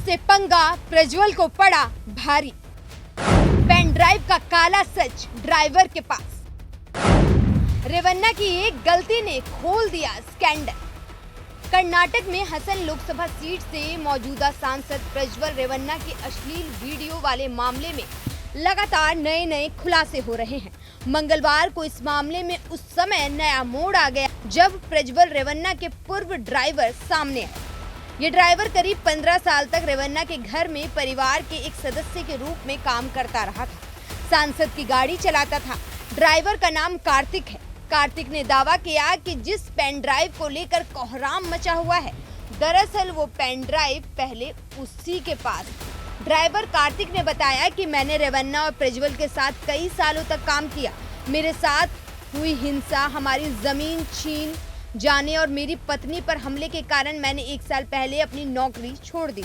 से पंगा प्रज्वल को पड़ा भारी। पेन ड्राइव का काला सच ड्राइवर के पास। रेवन्ना की एक गलती ने खोल दिया स्कैंडल। कर्नाटक में हसन लोकसभा सीट से मौजूदा सांसद प्रज्वल रेवन्ना की अश्लील वीडियो वाले मामले में लगातार नए खुलासे हो रहे हैं। मंगलवार को इस मामले में उस समय नया मोड़ आ गया जब प्रज्वल रेवन्ना के पूर्व ड्राइवर सामने आए। ये ड्राइवर करीब 15 साल तक रेवन्ना के घर में परिवार के एक सदस्य के रूप में काम करता रहा था। सांसद की गाड़ी चलाता था। ड्राइवर का नाम कार्तिक है। कार्तिक ने दावा किया कि जिस पेन ड्राइव को लेकर कोहराम मचा हुआ है, दरअसल वो पेन ड्राइव पहले उसी के पास। ड्राइवर कार्तिक ने बताया कि मैंने रेवन्ना और प्रज्वल के साथ कई सालों तक काम किया। मेरे साथ हुई हिंसा, हमारी जमीन छीन जाने और मेरी पत्नी पर हमले के कारण मैंने 1 साल पहले अपनी नौकरी छोड़ दी।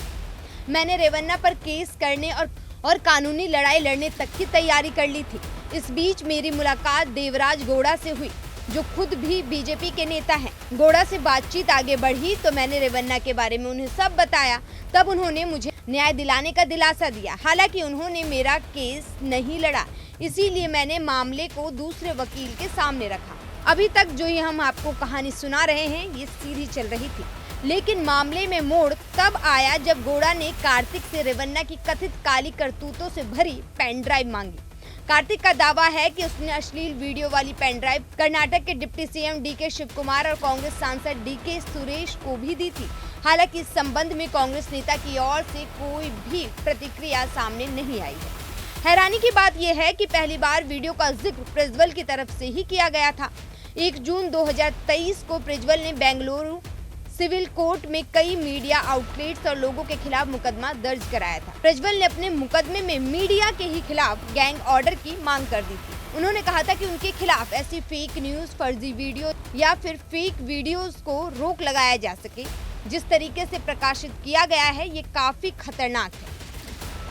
मैंने रेवन्ना पर केस करने और कानूनी लड़ाई लड़ने तक की तैयारी कर ली थी। इस बीच मेरी मुलाकात देवराज गौड़ा से हुई, जो खुद भी बीजेपी के नेता हैं। गौड़ा से बातचीत आगे बढ़ी तो मैंने रेवन्ना के बारे में उन्हें सब बताया। तब उन्होंने मुझे न्याय दिलाने का दिलासा दिया। हालांकि उन्होंने मेरा केस नहीं लड़ा, इसीलिए मैंने मामले को दूसरे वकील के सामने रखा। अभी तक जो ये हम आपको कहानी सुना रहे हैं, ये सीधी चल रही थी, लेकिन मामले में मोड़ तब आया जब गौड़ा ने कार्तिक से रेवन्ना की कथित काली करतूतों से भरी पेन ड्राइव मांगी। कार्तिक का दावा है कि उसने अश्लील वीडियो वाली पेन ड्राइव कर्नाटक के deputy CM D K Shiv Kumar और कांग्रेस सांसद डीके सुरेश को भी दी थी। हालांकि इस संबंध में कांग्रेस नेता की ओर से कोई भी प्रतिक्रिया सामने नहीं आई है। हैरानी की बात यह है कि पहली बार वीडियो का जिक्र प्रज्वल की तरफ से ही किया गया था। 1 जून 2023 को प्रज्वल ने बेंगलुरु सिविल कोर्ट में कई मीडिया आउटलेट्स और लोगों के खिलाफ मुकदमा दर्ज कराया था। प्रज्वल ने अपने मुकदमे में मीडिया के ही खिलाफ गैंग ऑर्डर की मांग कर दी थी। उन्होंने कहा था कि उनके खिलाफ ऐसी फेक न्यूज, फर्जी वीडियो या फिर फेक वीडियोस को रोक लगाया जा सके। जिस तरीके से प्रकाशित किया गया है, ये काफी खतरनाक है।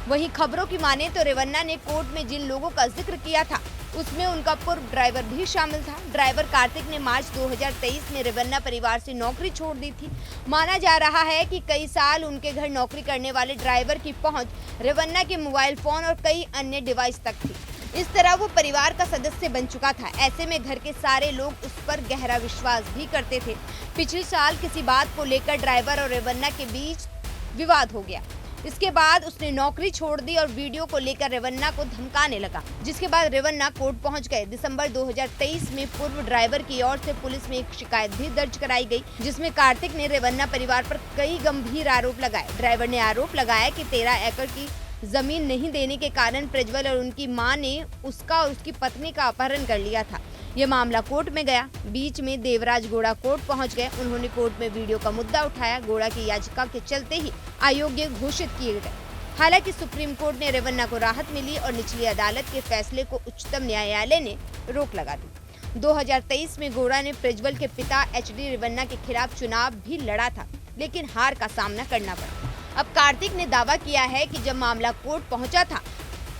वहीं खबरों की माने तो रेवन्ना ने कोर्ट में जिन लोगों का जिक्र किया था, उसमें उनका पूर्व ड्राइवर भी शामिल था। ड्राइवर कार्तिक ने मार्च 2023 में रेवन्ना परिवार से नौकरी छोड़ दी थी। माना जा रहा है कि कई साल उनके घर नौकरी करने वाले ड्राइवर की पहुंच रेवन्ना के मोबाइल फोन और कई अन्य डिवाइस तक थी। इस तरह वो परिवार का सदस्य बन चुका था। ऐसे में घर के सारे लोग उस पर गहरा विश्वास भी करते थे। पिछले साल किसी बात को लेकर ड्राइवर और रेवन्ना के बीच विवाद हो गया। इसके बाद उसने नौकरी छोड़ दी और वीडियो को लेकर रेवन्ना को धमकाने लगा, जिसके बाद रेवन्ना कोर्ट पहुंच गए। दिसंबर 2023 में पूर्व ड्राइवर की ओर से पुलिस में एक शिकायत भी दर्ज कराई गई, जिसमें कार्तिक ने रेवन्ना परिवार पर कई गंभीर आरोप लगाए। ड्राइवर ने आरोप लगाया कि 13 एकड़ की जमीन नहीं देने के कारण प्रज्वल और उनकी मां ने उसका और उसकी पत्नी का अपहरण कर लिया था। यह मामला कोर्ट में गया। बीच में देवराज गौड़ा कोर्ट पहुंच गए। उन्होंने कोर्ट में वीडियो का मुद्दा उठाया। गौड़ा की याचिका के चलते ही अयोग्य घोषित किए गए। हालांकि सुप्रीम कोर्ट ने रेवन्ना को राहत मिली और निचली अदालत के फैसले को उच्चतम न्यायालय ने रोक लगा दी। 2023 में गौड़ा ने प्रज्वल के पिता HD रेवन्ना के खिलाफ चुनाव भी लड़ा था, लेकिन हार का सामना करना पड़ा। अब कार्तिक ने दावा किया है कि जब मामला कोर्ट पहुंचा था,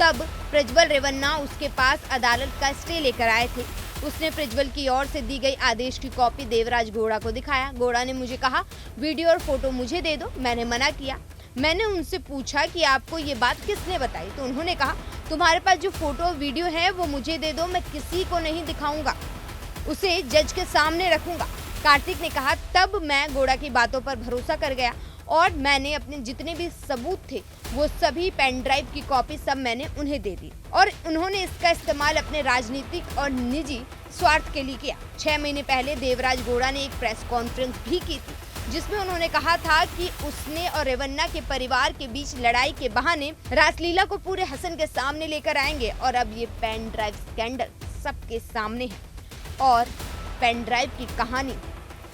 तब प्रज्वल रेवन्ना उसके पास अदालत का स्टे लेकर आए थे। उसने प्रज्वल की ओर से दी गई आदेश की कॉपी देवराज गौड़ा को दिखाया। गौड़ा ने मुझे कहा, वीडियो और फोटो मुझे दे दो। मैंने मना किया। मैंने उनसे पूछा कि आपको ये बात किसने बताई, तो उन्होंने कहा, तुम्हारे पास जो फोटो और वीडियो है वो मुझे दे दो, मैं किसी को नहीं दिखाऊंगा, उसे जज के सामने रखूंगा। कार्तिक ने कहा, तब मैं गौड़ा की बातों पर भरोसा कर गया और मैंने अपने जितने भी सबूत थे वो सभी पेन ड्राइव की कॉपी सब मैंने उन्हें दे दी और उन्होंने इसका इस्तेमाल अपने राजनीतिक और निजी स्वार्थ के लिए किया। 6 महीने पहले देवराज गौड़ा ने एक प्रेस कॉन्फ्रेंस भी की थी, जिसमें उन्होंने कहा था कि उसने और रेवन्ना के परिवार के बीच लड़ाई के बहाने रासलीला को पूरे हसन के सामने लेकर आएंगे। और अब ये पेन ड्राइव स्कैंडल सबके सामने है और पेन ड्राइव की कहानी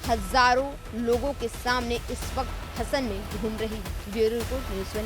हजारों लोगों के सामने इस वक्त हसन में घूम रही है। Bureau report news 1।